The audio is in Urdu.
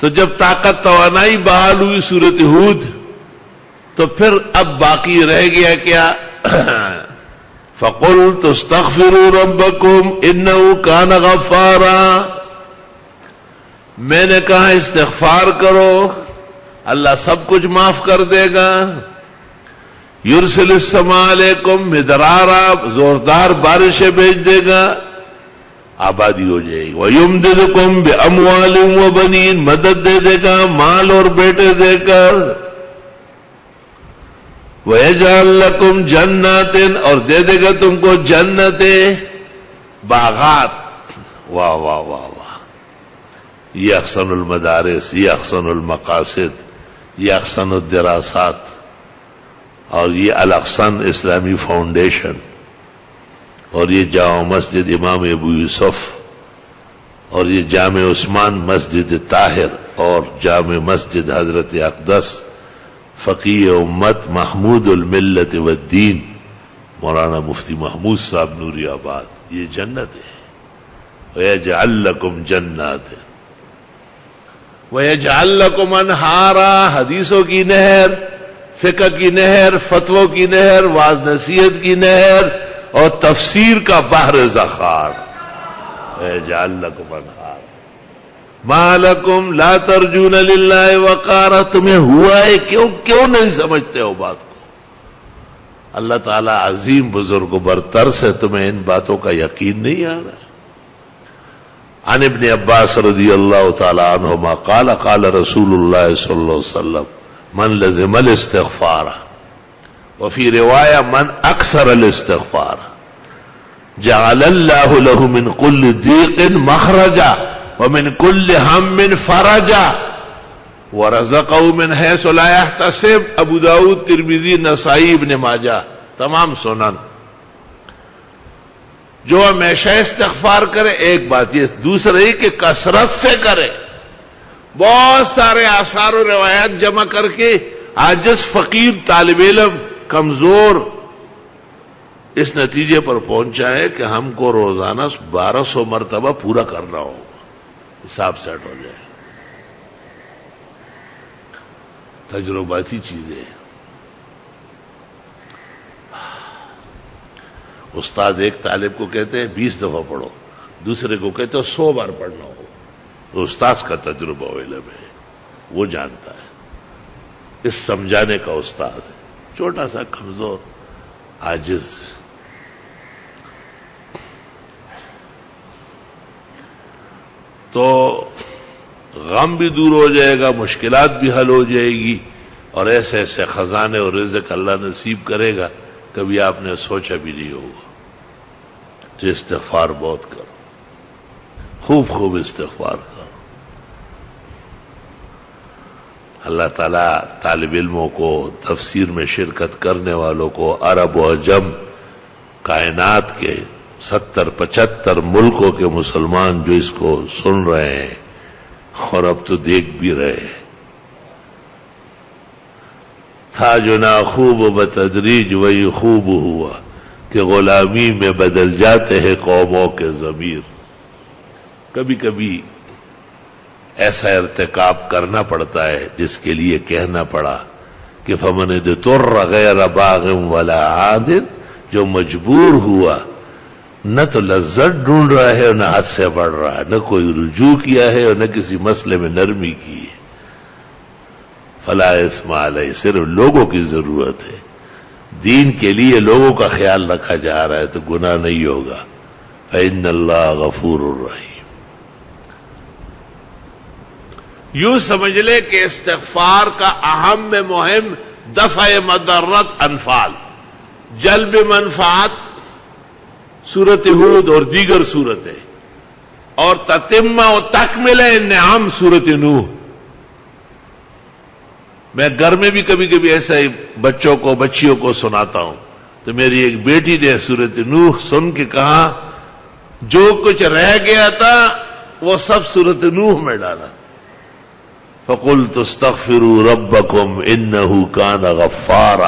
تو جب طاقت توانائی بحال ہوئی سورۃ ہود، تو پھر اب باقی رہ گیا کیا؟ فَقُلْتُ اسْتَغْفِرُوا رَبَّكُمْ إِنَّهُ كَانَ غَفَّارًا، میں نے کہا استغفار کرو، اللہ سب کچھ معاف کر دے گا۔ یرسل السماء علیکم مدرارا، زوردار بارشیں بھیج دے گا، آبادی ہو جائے گی۔ وَيُمْدِدْكُمْ بِأَمْوَالٍ وَبَنِينَ، مدد دے دے گا، مال اور بیٹے دے کر۔ وَيَجْعَلْ لَكُمْ جَنَّاتٍ، اور دے دے گا تم کو جنتیں، باغات۔ واہ واہ واہ واہ، یہ احسن المدارس، یہ احسن المقاصد، یہ احسن الدراسات، اور یہ الاحسن اسلامی فاؤنڈیشن، اور یہ جامع مسجد امام ابو یوسف، اور یہ جامع عثمان مسجد طاہر، اور جامع مسجد حضرت اقدس فقیہ امت محمود الملت والدین مولانا مفتی محمود صاحب نوری آباد، یہ جنت ہے۔ وَيَجْعَلْ لَكُمْ جَنَّاتٍ وَيَجْعَلْ لَكُمْ أَنْهَارًا، حدیثوں کی نہر، فقہ کی نہر، فتووں کی نہر، واعظ نصیحت کی نہر، اور تفسیر کا بحر ذخار۔ وَيَجْعَلْ لَكُمْ أَنْهَارًا مَا لَكُمْ لَا تَرْجُونَ لِلَّهِ وَقَارًا، تمہیں ہوا ہے کیوں نہیں سمجھتے ہو بات کو؟ اللہ تعالیٰ عظیم بزرگ و برتر سے تمہیں ان باتوں کا یقین نہیں آ رہا؟ عن ابن عباس رضی اللہ تعالی عنہما قال قال رسول اللہ صلی اللہ علیہ وسلم من لزم الاستغفار، وفی روایہ من اکثر الاستغفار جعل اللہ له من كل ضيق مخرجا ومن كل هم فرجا ورزقه من حيث لا يحتسب۔ ابو داؤد، ترمذی، نسائی، ابن ماجہ، تمام سنن۔ جو ہمیشہ استغفار کرے، ایک بات یہ، دوسرا یہ کہ کثرت سے کرے، بہت سارے آثار و روایات جمع کر کے عاجز فقیر طالب علم کمزور اس نتیجے پر پہنچا ہے کہ ہم کو روزانہ 1200 مرتبہ پورا کرنا ہوگا، حساب سیٹ ہو جائے۔ تجرباتی چیزیں، استاد ایک طالب کو کہتے ہیں 20 دفعہ پڑھو، دوسرے کو کہتے ہیں 100 بار پڑھنا ہو، تو استاد کا تجربہ و علم ہے، وہ جانتا ہے، اس سمجھانے کا استاد ہے، چھوٹا سا کمزور عاجز۔ تو غم بھی دور ہو جائے گا، مشکلات بھی حل ہو جائے گی، اور ایسے ایسے خزانے اور رزق اللہ نصیب کرے گا کبھی آپ نے سوچا بھی نہیں ہوگا۔ تو استغفار بہت کرو، خوب خوب استغفار کرو۔ اللہ تعالیٰ طالب علموں کو، تفسیر میں شرکت کرنے والوں کو، عرب و عجم کائنات کے 70-75 ملکوں کے مسلمان جو اس کو سن رہے ہیں اور اب تو دیکھ بھی رہے ہیں، تھا جو ناخوب بتدریج وہی خوب ہوا کہ غلامی میں بدل جاتے ہیں قوموں کے ضمیر۔ کبھی کبھی ایسا ارتکاب کرنا پڑتا ہے جس کے لیے کہنا پڑا کہ فمن اضطر غیر باغ ولا عاد، جو مجبور ہوا، نہ تو لذت ڈھونڈ رہا ہے اور نہ حد سے بڑھ رہا ہے، نہ کوئی رجوع کیا ہے اور نہ کسی مسئلے میں نرمی کی ہے، فلا اثم علیہ، صرف لوگوں کی ضرورت ہے، دین کے لیے لوگوں کا خیال رکھا جا رہا ہے تو گناہ نہیں ہوگا۔ فإن اللہ غفور الرحیم۔ یوں سمجھ لے کہ استغفار کا اہم میں مہم دفع مضرت انفال، جلب منفعت، سورۃ ہود اور دیگر سورتیں، اور تتمہ و تکملہ انعام سورۃ نوح۔ میں گھر میں بھی کبھی کبھی ایسے بچوں کو، بچیوں کو سناتا ہوں، تو میری ایک بیٹی نے سورۃ نوح سن کے کہا جو کچھ رہ گیا تھا وہ سب سورۃ نوح میں ڈالا۔ فَقُلْتُ اسْتَغْفِرُوا رَبَّكُمْ إِنَّهُ كَانَ غَفَّارًا۔